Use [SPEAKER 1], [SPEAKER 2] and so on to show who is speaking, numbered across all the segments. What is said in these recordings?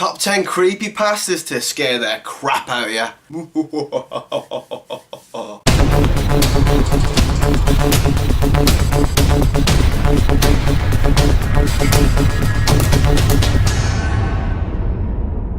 [SPEAKER 1] Top 10 creepypastas to scare the crap out of you.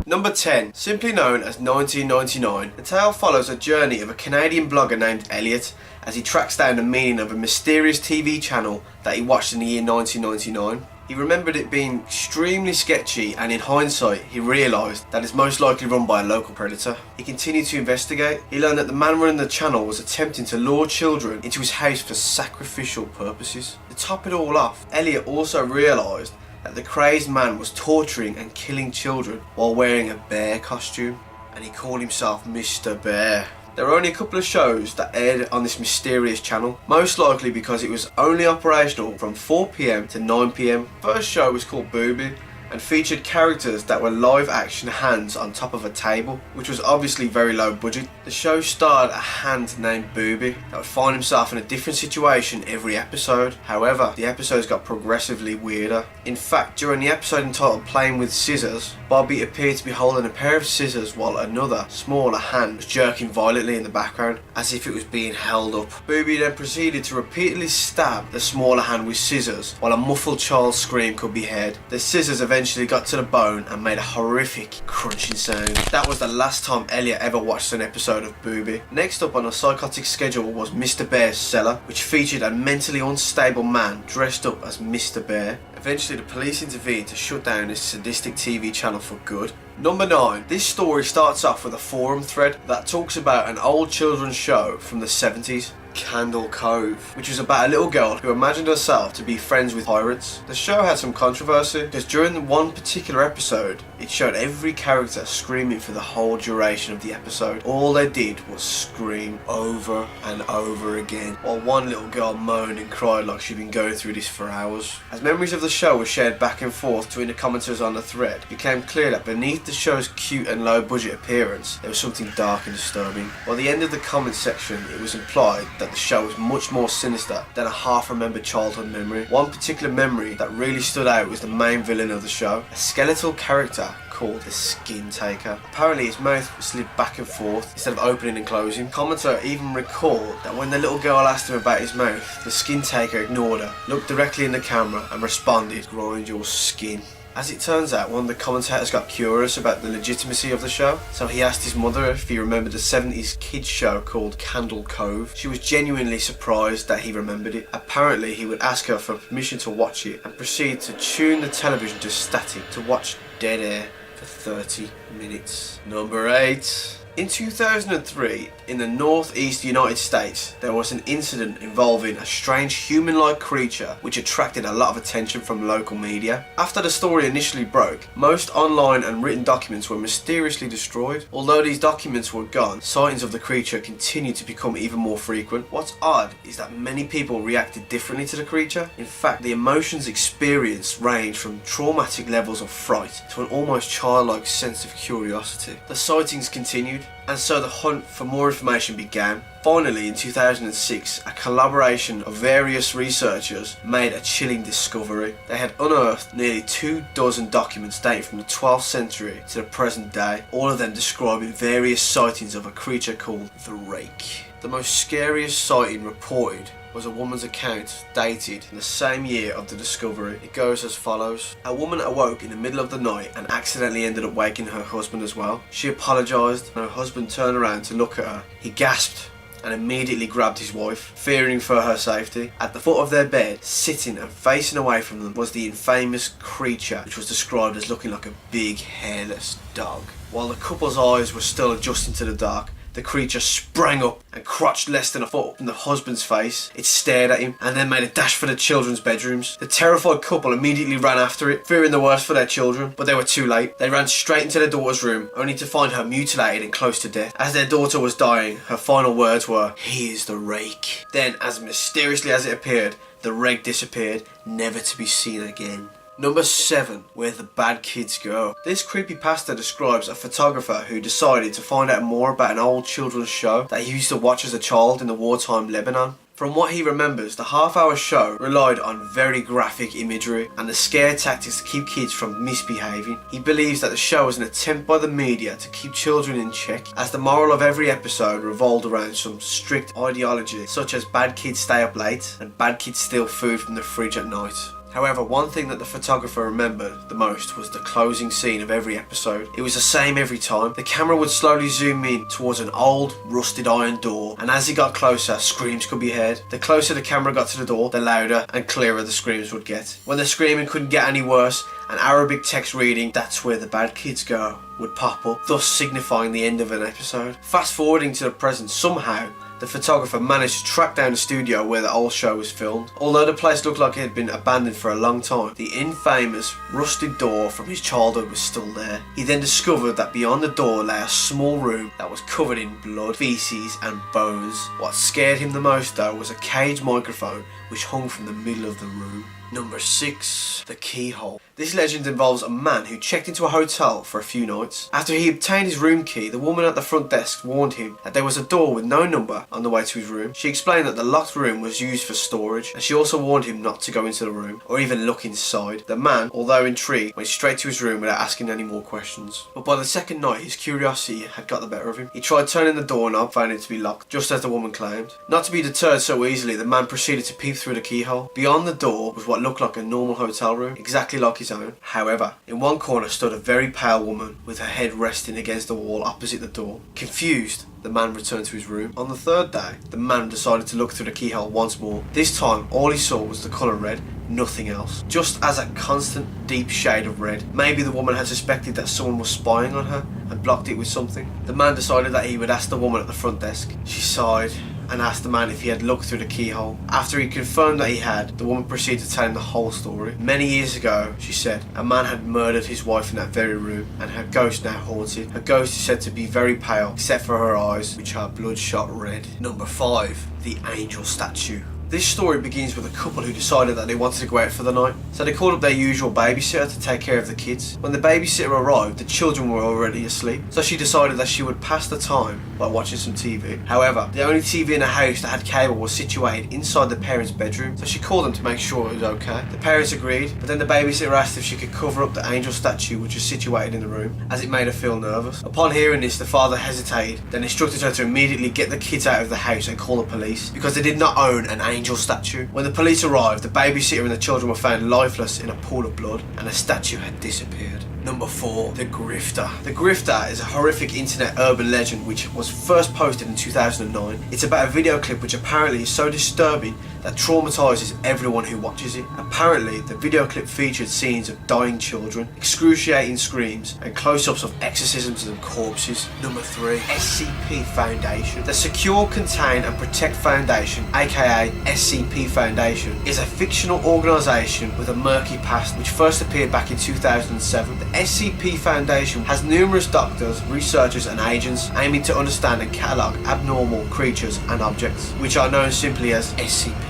[SPEAKER 1] Number 10, simply known as 1999, the tale follows a journey of a Canadian blogger named Elliot as he tracks down the meaning of a mysterious TV channel that he watched in the year 1999. He remembered it being extremely sketchy, and in hindsight he realised that it's most likely run by a local predator. He continued to investigate. He learned that the man running the channel was attempting to lure children into his house for sacrificial purposes. To top it all off, Elliot also realised that the crazed man was torturing and killing children while wearing a bear costume, and he called himself Mr. Bear. There are only a couple of shows that aired on this mysterious channel, most likely because it was only operational from 4 PM to 9 PM. First show was called Booby and featured characters that were live action hands on top of a table, which was obviously very low budget. The show starred a hand named Booby that would find himself in a different situation every episode. However, the episodes got progressively weirder. In fact, during the episode entitled Playing with Scissors, Bobby appeared to be holding a pair of scissors while another, smaller hand was jerking violently in the background as if it was being held up. Booby then proceeded to repeatedly stab the smaller hand with scissors while a muffled child's scream could be heard. The scissors eventually got to the bone and made a horrific crunching sound. That was the last time Elliot ever watched an episode of Booby. Next up on a psychotic schedule was Mr. Bear's Cellar, which featured a mentally unstable man dressed up as Mr. Bear. Eventually the police intervened to shut down this sadistic TV channel for good. Number 9. This story starts off with a forum thread that talks about an old children's show from the 70s. Candle Cove, which was about a little girl who imagined herself to be friends with pirates. The show had some controversy because during one particular episode it showed every character screaming for the whole duration of the episode. All they did was scream over and over again, while one little girl moaned and cried like she'd been going through this for hours. As memories of the show were shared back and forth between the commenters on the thread, it became clear that beneath the show's cute and low budget appearance there was something dark and disturbing. By the end of the comment section it was implied that the show was much more sinister than a half-remembered childhood memory. One particular memory that really stood out was the main villain of the show, a skeletal character called the Skin Taker. Apparently his mouth slid back and forth instead of opening and closing. Commenter even recalled that when the little girl asked him about his mouth, the Skin Taker ignored her, looked directly in the camera and responded, "Grind your skin." As it turns out, one of the commentators got curious about the legitimacy of the show, so he asked his mother if he remembered the 70s kids show called Candle Cove. She was genuinely surprised that he remembered it. Apparently he would ask her for permission to watch it and proceed to tune the television to static to watch dead air for 30 minutes. Number 8. In 2003, in the northeast United States, there was an incident involving a strange human-like creature which attracted a lot of attention from local media. After the story initially broke, most online and written documents were mysteriously destroyed. Although these documents were gone, sightings of the creature continued to become even more frequent. What's odd is that many people reacted differently to the creature. In fact, the emotions experienced ranged from traumatic levels of fright to an almost childlike sense of curiosity. The sightings continued, and so the hunt for more information began. Finally, in 2006, a collaboration of various researchers made a chilling discovery. They had unearthed nearly 24 documents dating from the 12th century to the present day, all of them describing various sightings of a creature called the Rake. The most scariest sighting reported was a woman's account dated in the same year of the discovery. It goes as follows. A woman awoke in the middle of the night and accidentally ended up waking her husband as well. She apologised and her husband turned around to look at her. He gasped and immediately grabbed his wife, fearing for her safety. At the foot of their bed, sitting and facing away from them, was the infamous creature, which was described as looking like a big hairless dog. While the couple's eyes were still adjusting to the dark, the creature sprang up and crouched less than a foot from the husband's face. It stared at him and then made a dash for the children's bedrooms. The terrified couple immediately ran after it, fearing the worst for their children, but they were too late. They ran straight into their daughter's room, only to find her mutilated and close to death. As their daughter was dying, her final words were, "He is the Rake." Then, as mysteriously as it appeared, the Rake disappeared, never to be seen again. Number 7. Where the Bad Kids Go. This creepypasta describes a photographer who decided to find out more about an old children's show that he used to watch as a child in the wartime Lebanon. From what he remembers, the half-hour show relied on very graphic imagery and the scare tactics to keep kids from misbehaving. He believes that the show was an attempt by the media to keep children in check, as the moral of every episode revolved around some strict ideology, such as bad kids stay up late and bad kids steal food from the fridge at night. However, one thing that the photographer remembered the most was the closing scene of every episode. It was the same every time. The camera would slowly zoom in towards an old, rusted iron door, and as it got closer, screams could be heard. The closer the camera got to the door, the louder and clearer the screams would get. When the screaming couldn't get any worse, an Arabic text reading, "That's where the bad kids go," would pop up, thus signifying the end of an episode. Fast forwarding to the present, somehow the photographer managed to track down the studio where the old show was filmed. Although the place looked like it had been abandoned for a long time, the infamous rusted door from his childhood was still there. He then discovered that beyond the door lay a small room that was covered in blood, feces and bones. What scared him the most though was a cage microphone which hung from the middle of the room. Number 6. The Keyhole. This legend involves a man who checked into a hotel for a few nights. After he obtained his room key, the woman at the front desk warned him that there was a door with no number on the way to his room. She explained that the locked room was used for storage, and she also warned him not to go into the room or even look inside. The man, although intrigued, went straight to his room without asking any more questions. But by the second night, his curiosity had got the better of him. He tried turning the doorknob, finding it to be locked, just as the woman claimed. Not to be deterred so easily, the man proceeded to peep through the keyhole. Beyond the door was what looked like a normal hotel room, exactly like his own. However, in one corner stood a very pale woman with her head resting against the wall opposite the door. Confused, the man returned to his room. On the third day, the man decided to look through the keyhole once more. This time, all he saw was the colour red, nothing else. Just as a constant deep shade of red. Maybe the woman had suspected that someone was spying on her and blocked it with something. The man decided that he would ask the woman at the front desk. She sighed and asked the man if he had looked through the keyhole. After he confirmed that he had, the woman proceeded to tell him the whole story. Many years ago, she said, a man had murdered his wife in that very room, and her ghost now haunts it. Her ghost is said to be very pale, except for her eyes, which are bloodshot red. Number 5. The Angel Statue. This story begins with a couple who decided that they wanted to go out for the night, so they called up their usual babysitter to take care of the kids. When the babysitter arrived, the children were already asleep, so she decided that she would pass the time by watching some TV. However, the only TV in the house that had cable was situated inside the parents' bedroom, so she called them to make sure it was okay. The parents agreed, but then the babysitter asked if she could cover up the angel statue which was situated in the room, as it made her feel nervous. Upon hearing this, the father hesitated, then instructed her to immediately get the kids out of the house and call the police, because they did not own an angel statue. When the police arrived, the babysitter and the children were found lifeless in a pool of blood, and the statue had disappeared. Number 4. The Grifter. The Grifter is a horrific internet urban legend which was first posted in 2009. It's about a video clip which apparently is so disturbing that traumatises everyone who watches it. Apparently, the video clip featured scenes of dying children, excruciating screams, and close-ups of exorcisms and corpses. Number 3. SCP Foundation. The Secure, Contain and Protect Foundation, aka SCP Foundation, is a fictional organisation with a murky past which first appeared back in 2007. The SCP Foundation has numerous doctors, researchers and agents aiming to understand and catalogue abnormal creatures and objects, which are known simply as SCPs.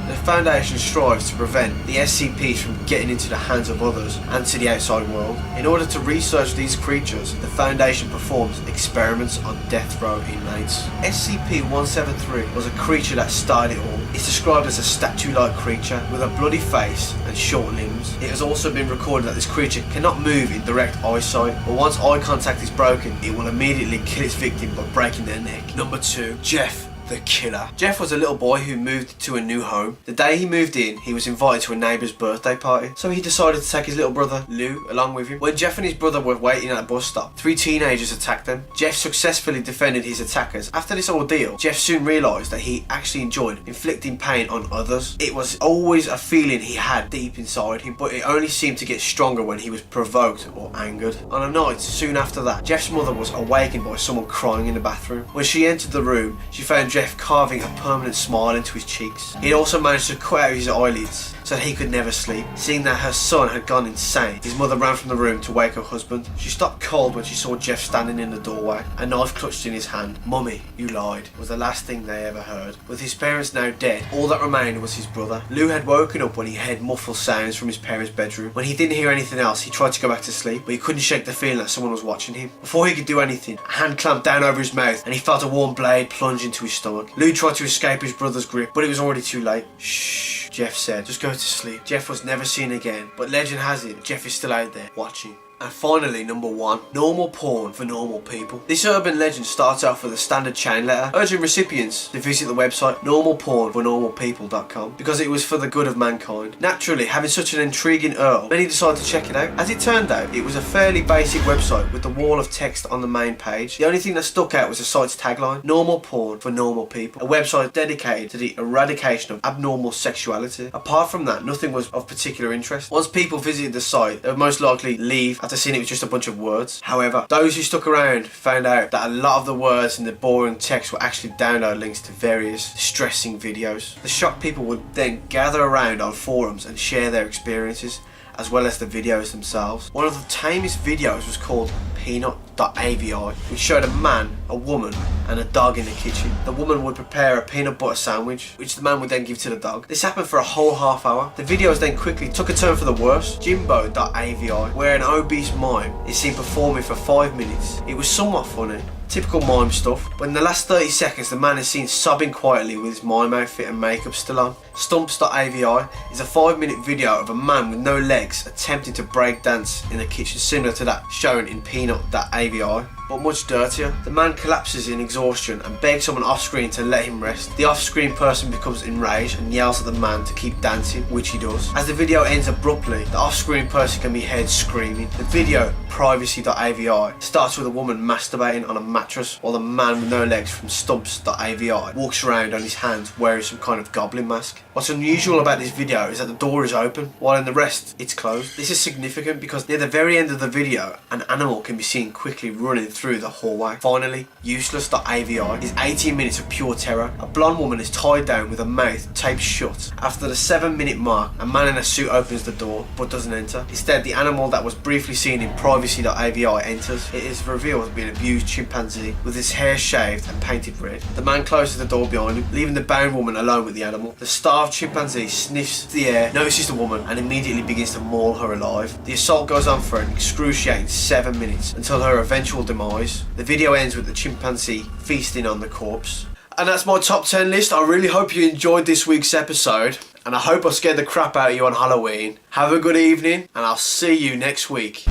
[SPEAKER 1] The Foundation strives to prevent the SCPs from getting into the hands of others and to the outside world. In order to research these creatures, the Foundation performs experiments on death row inmates. SCP-173 was a creature that started it all. It's described as a statue-like creature with a bloody face and short limbs. It has also been recorded that this creature cannot move in direct eyesight, but once eye contact is broken, it will immediately kill its victim by breaking their neck. Number 2. Jeff the Killer. Jeff was a little boy who moved to a new home. The day he moved in, he was invited to a neighbour's birthday party, so he decided to take his little brother, Lou, along with him. When Jeff and his brother were waiting at a bus stop, 3 teenagers attacked them. Jeff successfully defended his attackers. After this ordeal, Jeff soon realised that he actually enjoyed inflicting pain on others. It was always a feeling he had deep inside him, but it only seemed to get stronger when he was provoked or angered. On a night soon after that, Jeff's mother was awakened by someone crying in the bathroom. When she entered the room, she found Jeff carving a permanent smile into his cheeks. He had also managed to cut out his eyelids, so that he could never sleep. Seeing that her son had gone insane, his mother ran from the room to wake her husband. She stopped cold when she saw Jeff standing in the doorway, a knife clutched in his hand. "Mummy, you lied," was the last thing they ever heard. With his parents now dead, all that remained was his brother. Lou had woken up when he heard muffled sounds from his parents' bedroom. When he didn't hear anything else, he tried to go back to sleep, but he couldn't shake the feeling that someone was watching him. Before he could do anything, a hand clamped down over his mouth and he felt a warm blade plunge into his stomach. Lou tried to escape his brother's grip, but it was already too late. "Shh," Jeff said, "just go to sleep." Jeff was never seen again, but legend has it Jeff is still out there watching. And finally, number 1, normal porn for normal people. This urban legend starts off with a standard chain letter urging recipients to visit the website normalpornfornormalpeople.com because it was for the good of mankind. Naturally, having such an intriguing URL, many decided to check it out. As it turned out, it was a fairly basic website with the wall of text on the main page. The only thing that stuck out was the site's tagline, "Normal porn for normal people," a website dedicated to the eradication of abnormal sexuality. Apart from that, nothing was of particular interest. Once people visited the site, they would most likely leave after seeing it was just a bunch of words. However, those who stuck around found out that a lot of the words in the boring text were actually download links to various distressing videos. The shocked people would then gather around on forums and share their experiences, as well as the videos themselves. One of the tamest videos was called peanut.avi, which showed a man, a woman and a dog in the kitchen. The woman would prepare a peanut butter sandwich, which the man would then give to the dog. This happened for a whole half hour. The videos then quickly took a turn for the worse. Jimbo.avi, where an obese mime is seen performing for 5 minutes. It was somewhat funny, typical mime stuff, but in the last 30 seconds the man is seen sobbing quietly with his mime outfit and makeup still on. Stumps.avi is a 5-minute video of a man with no legs attempting to break dance in the kitchen, similar to that shown in Peanut.avi, but much dirtier. The man collapses in exhaustion and begs someone off screen to let him rest. The off screen person becomes enraged and yells at the man to keep dancing, which he does. As the video ends abruptly, the off screen person can be heard screaming. The video, privacy.avi, starts with a woman masturbating on a mattress while the man with no legs from Stumps.avi walks around on his hands wearing some kind of goblin mask. What's unusual about this video is that the door is open, while in the rest it's closed. This is significant because near the very end of the video, an animal can be seen quickly running through the hallway. Finally, useless.avi is 18 minutes of pure terror. A blonde woman is tied down with her mouth taped shut. After the 7-minute mark, a man in a suit opens the door but doesn't enter. Instead, the animal that was briefly seen in privacy.avi enters. It is revealed to be an abused chimpanzee with his hair shaved and painted red. The man closes the door behind him, leaving the bound woman alone with the animal. The starved chimpanzee sniffs the air, notices the woman and immediately begins to maul her alive. The assault goes on for an excruciating 7 minutes until her eventual demise. The video ends with the chimpanzee feasting on the corpse. And that's my top 10 list. I really hope you enjoyed this week's episode, and I hope I scared the crap out of you on Halloween. Have a good evening, and I'll see you next week.